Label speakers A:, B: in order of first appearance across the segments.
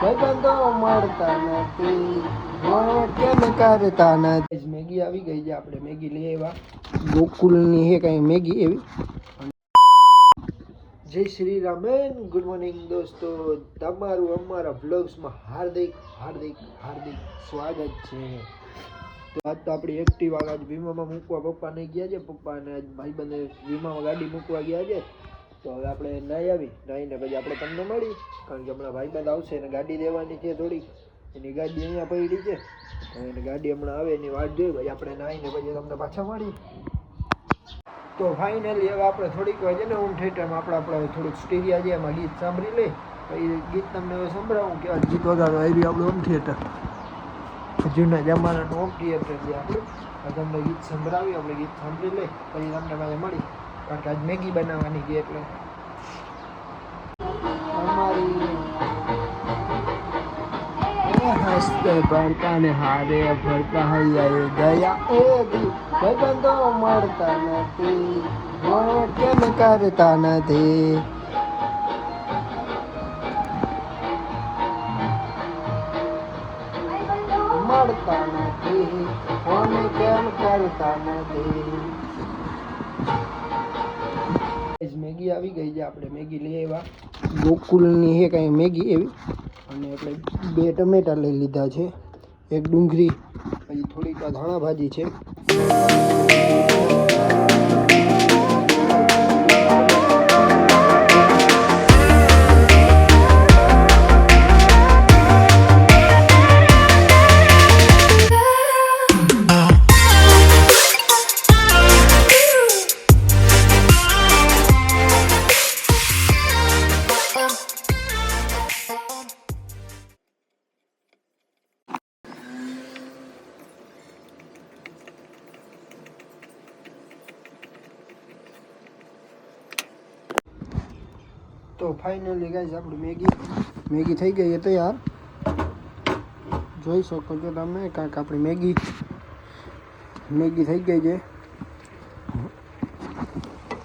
A: ભાઈબંધો મળતા નથી, કેમ કરતા નથી. મેગી આવી ગઈ છે, આપણે મેગી લઈ આવ્યા. ગોકુલની હે કઈ મેગી એવી. જય શ્રી રામ, ગુડ મોર્નિંગ દોસ્તો, તમારું અમારા વ્લોગ્સમાં હાર્દિક હાર્દિક હાર્દિક સ્વાગત છે. તો આજ તો આપણી એક્ટિવા આજ વીમામાં મૂકવા પપ્પાને ગયા છે. પપ્પાને આજ ભાઈબંધે વીમામાં ગાડી મૂકવા ગયા છે. તો હવે આપણે નાહી આવી, નાહીને પછી આપણે તમને મળી, કારણ કે હમણાં ભાઈબંધ આવશે અને ગાડી દેવાની છે થોડીક. એની ગાડી અહીંયા પડી છે, એને ગાડી હમણાં આવે એની વાટ જોઈ. પછી આપણે નાહીને પછી તમને પાછા મળી. તો ફાઇનલી હવે આપણે થોડીક વાર છે ને હોમ થિયેટરમાં આપણે થોડુંક સ્ટીરિયા છે એમાં ગીત સાંભળી લઈ. પછી ગીત તમને હવે સંભળાવું કે ગીત વગાડો આવી આપણું હોમ થિયેટર, જૂના જમાનાનું હોમ થિયેટર છે આપણું. તમને ગીત સંભળાવી, આપણે ગીત સાંભળી લઈ પછી તમને પાસે મળી, કારણ કે આજ મેગી બનાવવાની છે એટલે અમારી હસ્તે ભરતા ને હારે ભરતા હૈયા ગયા એ ભાઈબંધો મળતા નથી, કેમ કરતા નથી. મળતા નથી, કોને કેમ કરતા નથી. મેગી આવી ગઈ છે, આપણે મેગી લઈ આવ્યા. ગોકુલની હે કઈ મેગી એવી. અને આપણે 2 ટમેટા લઈ લીધા છે, 1 ડુંગળી, પછી થોડીક ધાણા ભાજી છે. તો ફાઇનલી ગાઈસ આપણી મેગી થઈ ગઈ છે તૈયાર. જોઈ શકો છો તમે, કાંક આપણી મેગી થઈ ગઈ છે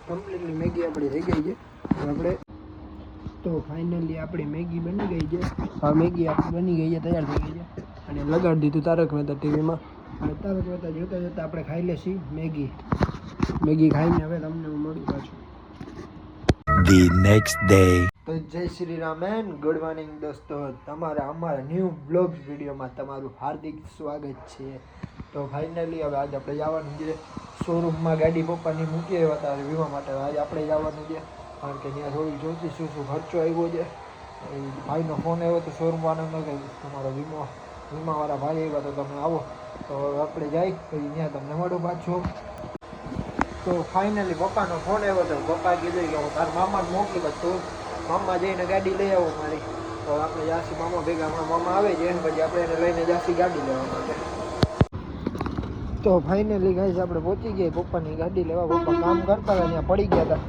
A: કમ્પ્લીટલી. મેગી આપણી થઈ ગઈ છે આપણે. તો ફાઇનલી આપણી મેગી બની ગઈ છે. હા, મેગી આપણી બની ગઈ છે, તૈયાર થઈ ગઈ છે. અને લગાડી દીધું તારક મહેતા ટીવીમાં. અને તારક મહેતા જોતા જોતા આપણે ખાઈ લેશી મેગી ખાઈને હવે તમને હું મળું પાછું
B: The next day.
A: તો જય Shri Ram and good morning દોસ્તો, અમારા ન્યૂ બ્લોગ્સ વિડીયોમાં તમારું હાર્દિક સ્વાગત છે. તો ફાઇનલી હવે આજે આપણે જવાનું છે શોરૂમમાં. ગાડી પપ્પાની મૂકી આવ્યા હતા વીમા માટે. આજે આપણે જવાનું છે, કારણ કે ત્યાં થોડીક જોઈતી શું ખર્ચો આવ્યો છે. ભાઈનો ફોન આવ્યો તો શોરૂમવાળાનો કે તમારો વીમાવાળા ભાઈ આવ્યા તો તમે આવો. તો આપણે જઈ પછી ત્યાં તમને મળું પાછું. તો ફાઇનલી પપ્પાનો ફોન આવ્યો હતો. પપ્પા કીધું કે હું તારા મામાને મોકલી દઉં, તું મામા જઈને ગાડી લઈ આવો મારી. તો આપણે જાસી મામા ભેગા, હમણાં મામા આવે છે પછી આપણે એને લઈને જાસી ગાડી લેવા માટે. તો ફાઇનલી ગાઈસ આપણે પહોંચી ગયા પપ્પાની ગાડી લેવા. પપ્પા કામ કરતા હતા ત્યાં પડી ગયા હતા,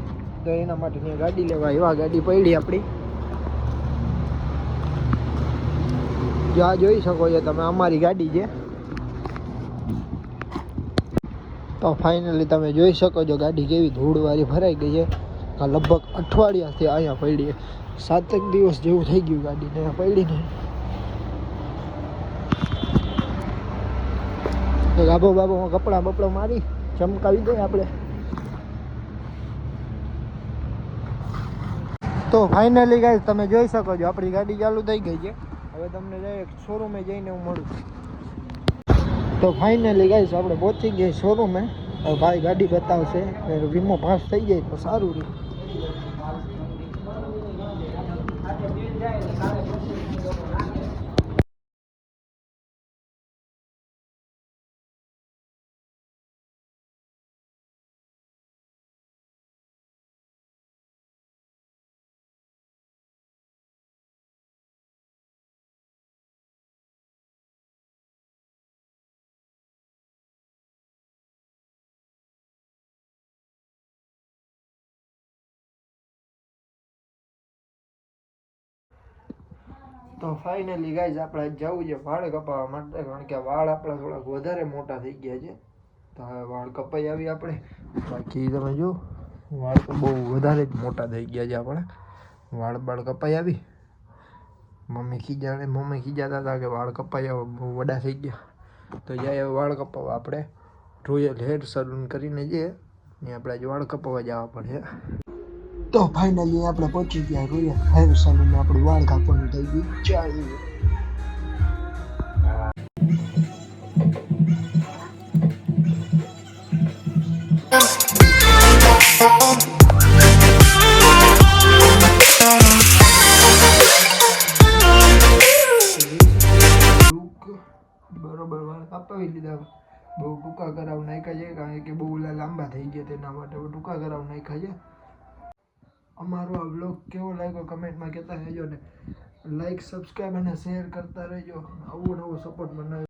A: તો એના માટે ત્યાં ગાડી લેવા એવા ગાડી પડી આપણી. જો આ જોઈ શકો છો તમે, અમારી ગાડી છે. તો ફાઇનલી તમે જોઈ શકો છો ગાડી કેવી ધૂળવાળી ભરાઈ ગઈ છે. લગભગ અઠવાડિયાથી અહીંયા પડી, 7 દિવસ જેવું થઈ ગયું ગાડીને અહીંયા પડીને. તો ગાભો બાબોમાં કપડાં મારી ચમકાવી દઈએ આપણે. તો ફાઇનલી ગાઈસ તમે જોઈ શકો છો આપણી ગાડી ચાલુ થઈ ગઈ છે. હવે તમને ડાયરેક્ટ શોરૂમે જઈને હું મળું. તો ફાઇનલી ગાઈસ આપણે પહોંચી ગયા શોરૂમે. હવે ભાઈ ગાડી બતાવશે, વીમો પાસ થઈ જાય તો સારું રહે. તો ફાઇનલી ગાઈઝ આપણે જવું છે વાળ કપાવવા માટે, કારણ કે વાળ આપણા થોડાક વધારે મોટા થઈ ગયા છે. તો હવે વાળ કપાઈ આવી આપણે. બાકી તમે જો વાળ તો બહુ વધારે જ મોટા થઈ ગયા છે આપણે. વાળ કપાઈ આવી. મમ્મી ખીજાતા હતા કે વાળ કપાયા બહુ વડા થઈ ગયા. તો જાય હવે વાળ કપાવવા આપણે રોયલ હેર સલૂન કરીને જઈએ ને આપણે આજે વાળ કપાવવા જવા પડે. તો ફાઇનલી આપણે પહોંચી ગયા રોયલ હેર સલૂન. આપણું વાળ કાપવાનું થઈ ગયું ચાલુ. બરોબર વાળ કાપાવી લીધા. બહુ ટૂંકા કરાવ નાખ્યા છે કારણ કે બહુ લાંબા થઈ ગયા તેના માટે ટૂંકા કરાવ નાખ્યા છે. અમારો આ વ્લોગ કેવો લાગ્યો કમેન્ટમાં કહેતા રહેજો ને લાઈક સબસ્ક્રાઈબ અને શેર કરતા રહેજો. આવો નવો સપોર્ટ બનાવ્યો.